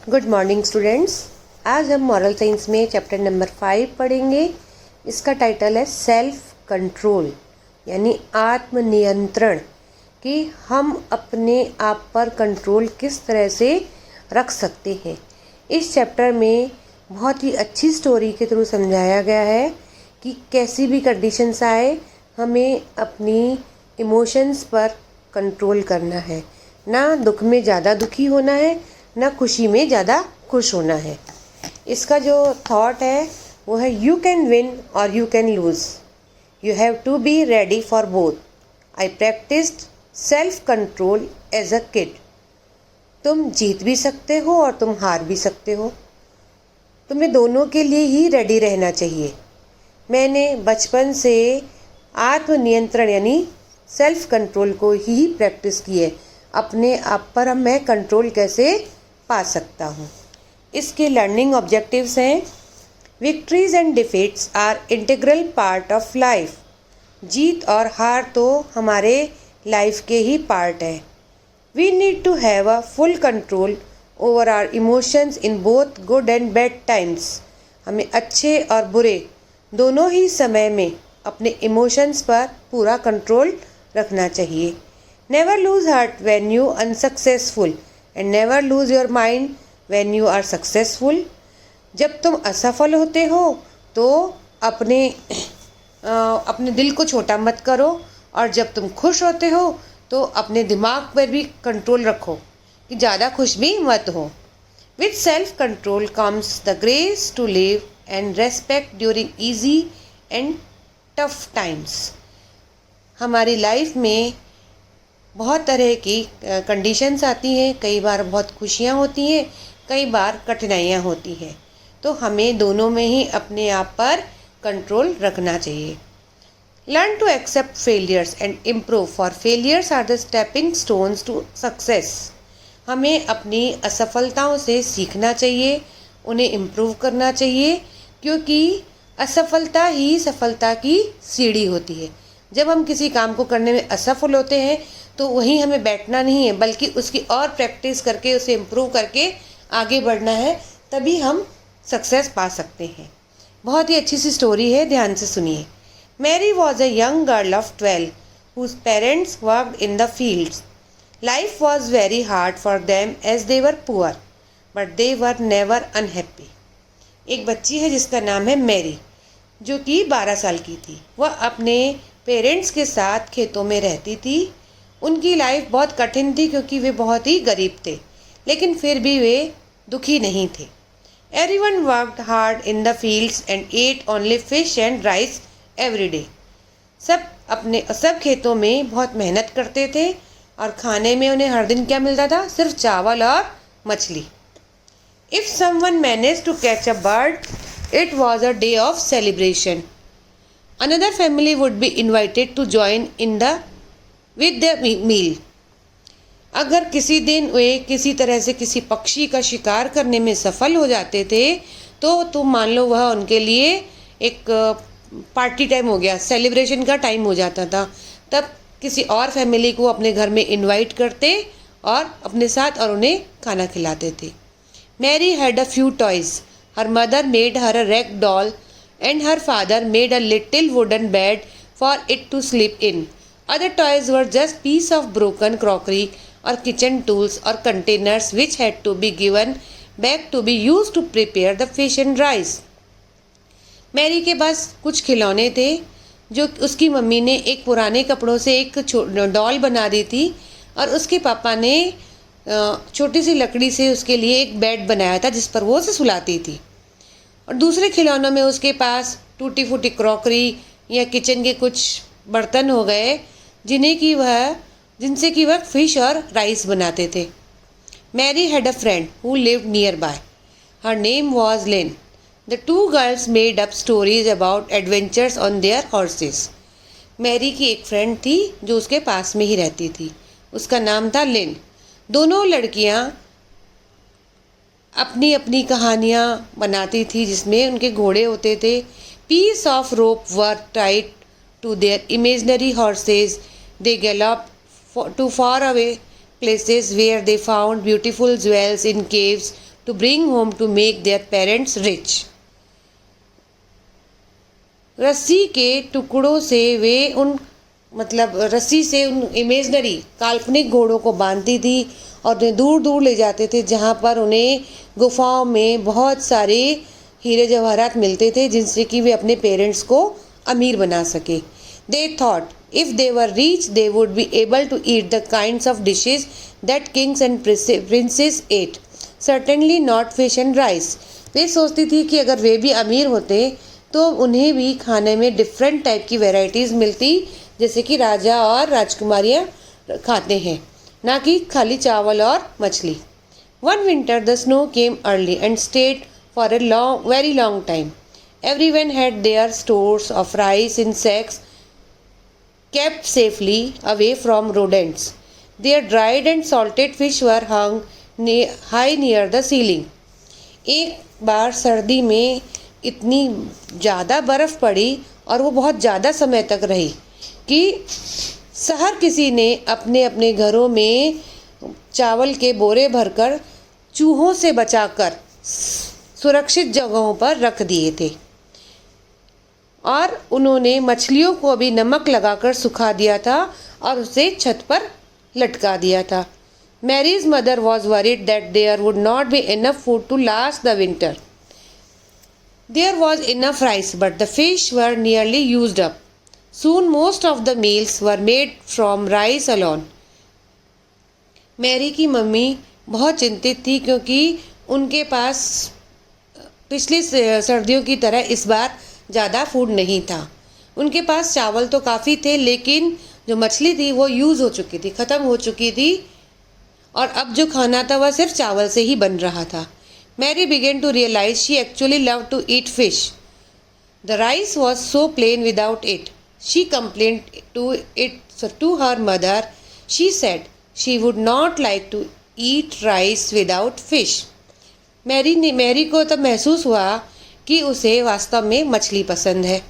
Good morning students. आज हम moral science में चैप्टर नंबर 5 पढ़ेंगे। इसका टाइटल है सेल्फ कंट्रोल यानी आत्मनियंत्रण, कि हम अपने आप पर कंट्रोल किस तरह से रख सकते हैं। इस चैप्टर में बहुत ही अच्छी स्टोरी के थ्रू समझाया गया है कि कैसी भी कंडीशंस आए हमें अपनी इमोशंस पर कंट्रोल करना है। ना दुख में ज़्यादा दुखी होना है, ना खुशी में ज़्यादा खुश होना है। इसका जो थॉट है वो है यू कैन विन और you can lose, you have to be ready for both. I practised self control as a kid. तुम जीत भी सकते हो और तुम हार भी सकते हो, तुम्हें दोनों के लिए ही रेडी रहना चाहिए। मैंने बचपन से आत्मनियंत्रण यानी सेल्फ कंट्रोल को ही प्रैक्टिस की है। अपने आप पर अब मैं कंट्रोल कैसे पा सकता हूँ। इसके लर्निंग ऑब्जेक्टिव्स हैं victories and defeats are integral part of life. जीत और हार तो हमारे लाइफ के ही पार्ट है। We need to have a full control over our emotions in both good and bad times. हमें अच्छे और बुरे दोनों ही समय में अपने इमोशंस पर पूरा कंट्रोल रखना चाहिए। Never lose heart when you unsuccessful and never lose your mind when you are successful. जब तुम असफल होते हो तो अपने दिल को छोटा मत करो, और जब तुम खुश होते हो तो अपने दिमाग पर भी कंट्रोल रखो कि ज़्यादा खुश भी मत हो। With self control comes the grace to live and respect during easy and tough times. हमारी लाइफ में बहुत तरह की कंडीशंस आती हैं, कई बार बहुत खुशियाँ होती हैं, कई बार कठिनाइयाँ होती हैं, तो हमें दोनों में ही अपने आप पर कंट्रोल रखना चाहिए। Learn to accept failures and improve, for failures are the stepping stones to success. हमें अपनी असफलताओं से सीखना चाहिए, उन्हें इम्प्रूव करना चाहिए, क्योंकि असफलता ही सफलता की सीढ़ी होती है। जब हम किसी काम को करने में असफल होते हैं तो वहीं हमें बैठना नहीं है, बल्कि उसकी और प्रैक्टिस करके उसे इम्प्रूव करके आगे बढ़ना है, तभी हम सक्सेस पा सकते हैं। बहुत ही अच्छी सी स्टोरी है, ध्यान से सुनिए। Mary was a young girl of 12 whose parents worked in the fields. Life was very hard for them as they were poor, but they were never unhappy. एक बच्ची है जिसका नाम है मैरी, जो कि 12 साल की थी। वह अपने पेरेंट्स के साथ खेतों में रहती थी। उनकी लाइफ बहुत कठिन थी क्योंकि वे बहुत ही गरीब थे, लेकिन फिर भी वे दुखी नहीं थे। Everyone worked hard in the fields and ate only fish and rice every day. सब खेतों में बहुत मेहनत करते थे और खाने में उन्हें हर दिन क्या मिलता था? सिर्फ चावल और मछली। If someone managed to catch a bird, it was a day of celebration. Another family would be invited to join in the with the meal. अगर किसी दिन वे किसी तरह से किसी पक्षी का शिकार करने में सफल हो जाते थे तो तुम मान लो वह उनके लिए एक पार्टी टाइम हो गया, सेलिब्रेशन का टाइम हो जाता था। तब किसी और फैमिली को अपने घर में इनवाइट करते और अपने साथ और उन्हें खाना खिलाते थे। Mary had a few toys. Her mother made her a rag doll and her father made a little wooden bed for it to sleep in. Other toys were just piece of broken crockery or kitchen tools or containers which had to be given back to be used to prepare the fish and rice. Mary के पास कुछ खिलौने थे जो उसकी mummy ने एक पुराने कपड़ों से एक डॉल बना दी थी, और उसके पापा ने छोटी सी लकड़ी से उसके लिए एक बेड बनाया था जिस पर वो उसे सुलाती थी। और दूसरे खिलौनों में उसके पास टूटी फूटी क्रॉकरी या किचन के कुछ बर्तन हो गए जिनसे कि वह फिश और राइस बनाते थे। Mary had a friend who lived nearby. Her name was Lin. The two girls made up stories about adventures on their horses. Mary की एक फ्रेंड थी जो उसके पास में ही रहती थी, उसका नाम था लिन। दोनों लड़कियां अपनी अपनी कहानियाँ बनाती थी जिसमें उनके घोड़े होते थे। Piece of rope were tied to their imaginary horses. They galloped too far away places where they found beautiful jewels in caves to bring home to make their parents rich. रस्सी के टुकड़ों से वे उन रस्सी से उन इमेजनरी काल्पनिक घोड़ों को बांधती थी और उन्हें दूर दूर ले जाते थे, जहाँ पर उन्हें गुफाओं में बहुत सारे हीरे जवाहरात मिलते थे जिनसे कि वे अपने पेरेंट्स को अमीर बना सके. They thought if they were rich they would be able to eat the kinds of dishes that kings and princes ate. Certainly not fish and rice. वे सोचती थी कि अगर वे भी अमीर होते तो उन्हें भी खाने में डिफरेंट टाइप की वैरायटीज़ मिलती, जैसे कि राजा और राजकुमारियाँ खाते हैं, ना कि खाली चावल और मछली. One winter the snow came early and stayed for a very long time. Everyone had their stores of rice in sacks kept safely away from rodents. Their dried and salted fish were hung high near the ceiling. एक बार सर्दी में इतनी ज़्यादा बर्फ़ पड़ी और वो बहुत ज़्यादा समय तक रही कि हर किसी ने अपने अपने घरों में चावल के बोरे भरकर चूहों से बचाकर सुरक्षित जगहों पर रख दिए थे, और उन्होंने मछलियों को भी नमक लगाकर सुखा दिया था और उसे छत पर लटका दिया था. Mary's mother was worried that there would not be enough food to last the winter. There was enough rice, but the fish were nearly used up. Soon most of the meals were made from rice alone. Mary की mummy बहुत चिंतित थी क्योंकि उनके पास पिछली सर्दियों की तरह इस बार ज़्यादा फूड नहीं था. उनके पास चावल तो काफ़ी थे, लेकिन जो मछली थी वो यूज़ हो चुकी थी, ख़त्म हो चुकी थी, और अब जो खाना था वह सिर्फ चावल से ही बन रहा था. Mary began to realize she actually loved to eat fish. The rice was so plain without it. She complained to her mother. She said she would not like to eat rice without fish. Mary को तब महसूस हुआ कि उसे वास्तव में मछली पसंद है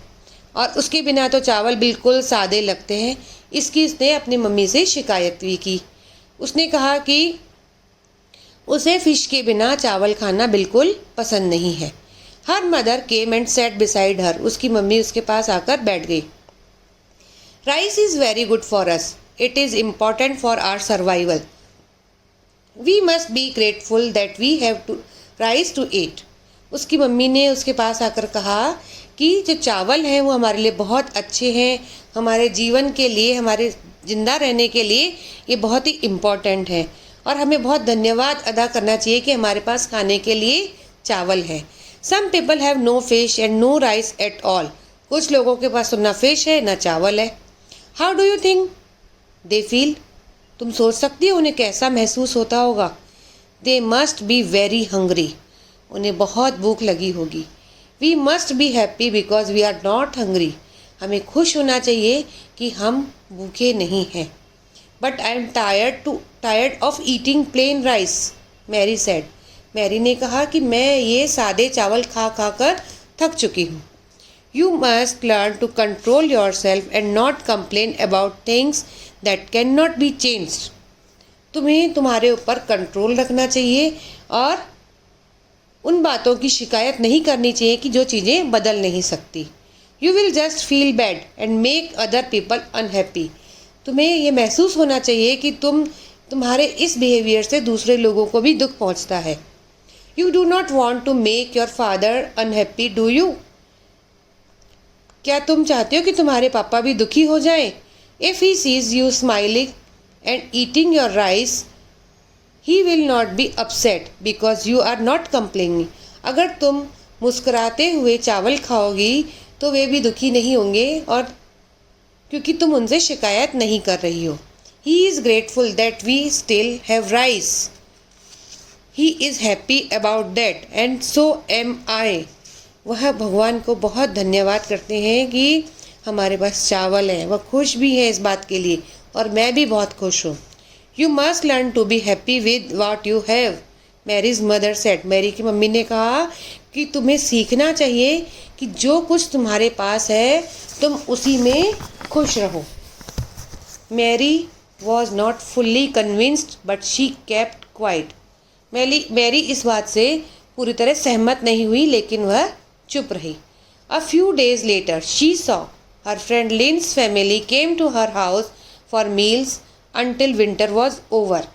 और उसके बिना तो चावल बिल्कुल सादे लगते हैं. इसकी उसने अपनी मम्मी से शिकायत भी की. उसने कहा कि उसे फ़िश के बिना चावल खाना बिल्कुल पसंद नहीं है. Her mother came and sat beside her. उसकी मम्मी उसके पास आकर बैठ गई. Rice is very good for us. It is important for our survival. We must be grateful that we have to rice to eat. उसकी mummy ने उसके पास आकर कहा कि जो चावल हैं वो हमारे लिए बहुत अच्छे हैं, हमारे जीवन के लिए, हमारे ज़िंदा रहने के लिए ये बहुत ही इम्पॉर्टेंट है, और हमें बहुत धन्यवाद अदा करना चाहिए कि हमारे पास खाने के लिए चावल है. Some people have no fish and no rice at all. कुछ लोगों के पास तो ना फिश है ना चावल है. How do you think they feel. तुम सोच सकती हो उन्हें कैसा महसूस होता होगा. They must be very hungry. उन्हें बहुत भूख लगी होगी. We must be happy because we are not hungry. हमें खुश होना चाहिए कि हम भूखे नहीं हैं. But I am tired of eating plain rice, Mary said. Mary ने कहा कि मैं ये सादे चावल खा खा कर थक चुकी हूँ. You must learn to control yourself and not complain about things that can not be changed. तुम्हें तुम्हारे ऊपर कंट्रोल रखना चाहिए और उन बातों की शिकायत नहीं करनी चाहिए कि जो चीज़ें बदल नहीं सकती. You will just feel bad and make other people unhappy. तुम्हें ये महसूस होना चाहिए कि तुम्हारे इस बिहेवियर से दूसरे लोगों को भी दुख पहुंचता है. You do not want to make your father unhappy, do you. क्या तुम चाहते हो कि तुम्हारे पापा भी दुखी हो जाएं? If he sees you smiling and eating your rice he will not be upset because you are not complaining. अगर तुम मुस्कुराते हुए चावल खाओगी तो वे भी दुखी नहीं होंगे, और क्योंकि तुम उनसे शिकायत नहीं कर रही हो. He is grateful that we still have rice. He is happy about that and so am I. वह भगवान को बहुत धन्यवाद करते हैं कि हमारे पास चावल है. वह खुश भी है इस बात के लिए, और मैं भी बहुत खुश हूँ. You must learn to be happy with what you have, Mary's mother said. Mary की मम्मी ने कहा कि तुम्हें सीखना चाहिए कि जो कुछ तुम्हारे पास है तुम उसी में खुश रहो. Mary was not fully convinced but she kept quiet. Mary इस बात से पूरी तरह सहमत नहीं हुई, लेकिन वह चुप रही। A few days later she saw her friend Lin's family came to her house for meals until winter was over.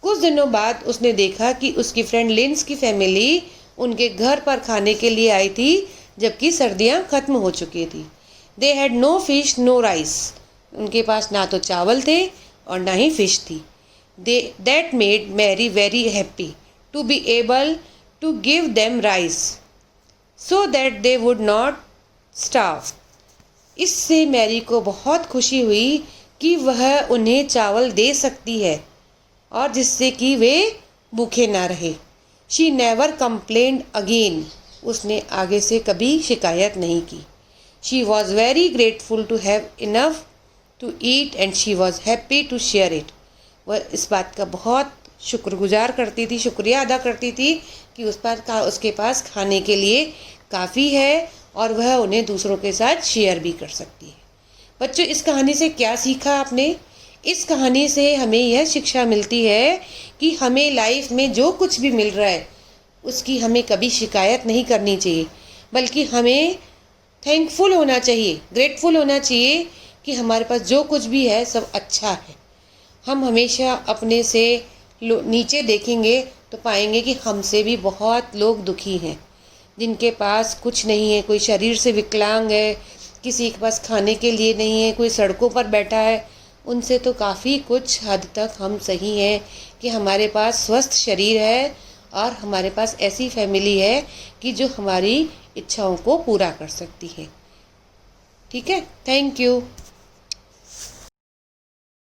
कुछ दिनों बाद उसने देखा कि उसकी फ्रेंड लिन्स की फैमिली उनके घर पर खाने के लिए आई थी, जबकि सर्दियां खत्म हो चुकी थी। They had no fish no rice. उनके पास ना तो चावल थे और ना ही फिश थी। That made Mary very happy to be able to give them rice so that they would not starve. इससे मैरी को बहुत खुशी हुई कि वह उन्हें चावल दे सकती है और जिससे कि वे भूखे ना रहे। She never complained again. उसने आगे से कभी शिकायत नहीं की। She was very grateful to have enough to eat and she was happy to share it. वह इस बात का बहुत शुक्रगुजार करती थी, शुक्रिया अदा करती थी कि उसके पास खाने के लिए काफ़ी है और वह उन्हें दूसरों के साथ शेयर भी कर सकती है। बच्चों, इस कहानी से क्या सीखा आपने? इस कहानी से हमें यह शिक्षा मिलती है कि हमें लाइफ में जो कुछ भी मिल रहा है उसकी हमें कभी शिकायत नहीं करनी चाहिए, बल्कि हमें थैंकफुल होना चाहिए, ग्रेटफुल होना चाहिए कि हमारे पास जो कुछ भी है सब अच्छा है। हम हमेशा अपने से नीचे देखेंगे तो पाएंगे कि हमसे भी बहुत लोग दुखी हैं, जिनके पास कुछ नहीं है। कोई शरीर से विकलांग है, किसी के पास खाने के लिए नहीं है, कोई सड़कों पर बैठा है। उनसे तो काफ़ी कुछ हद तक हम सही हैं कि हमारे पास स्वस्थ शरीर है और हमारे पास ऐसी फैमिली है कि जो हमारी इच्छाओं को पूरा कर सकती है। ठीक है, थैंक यू।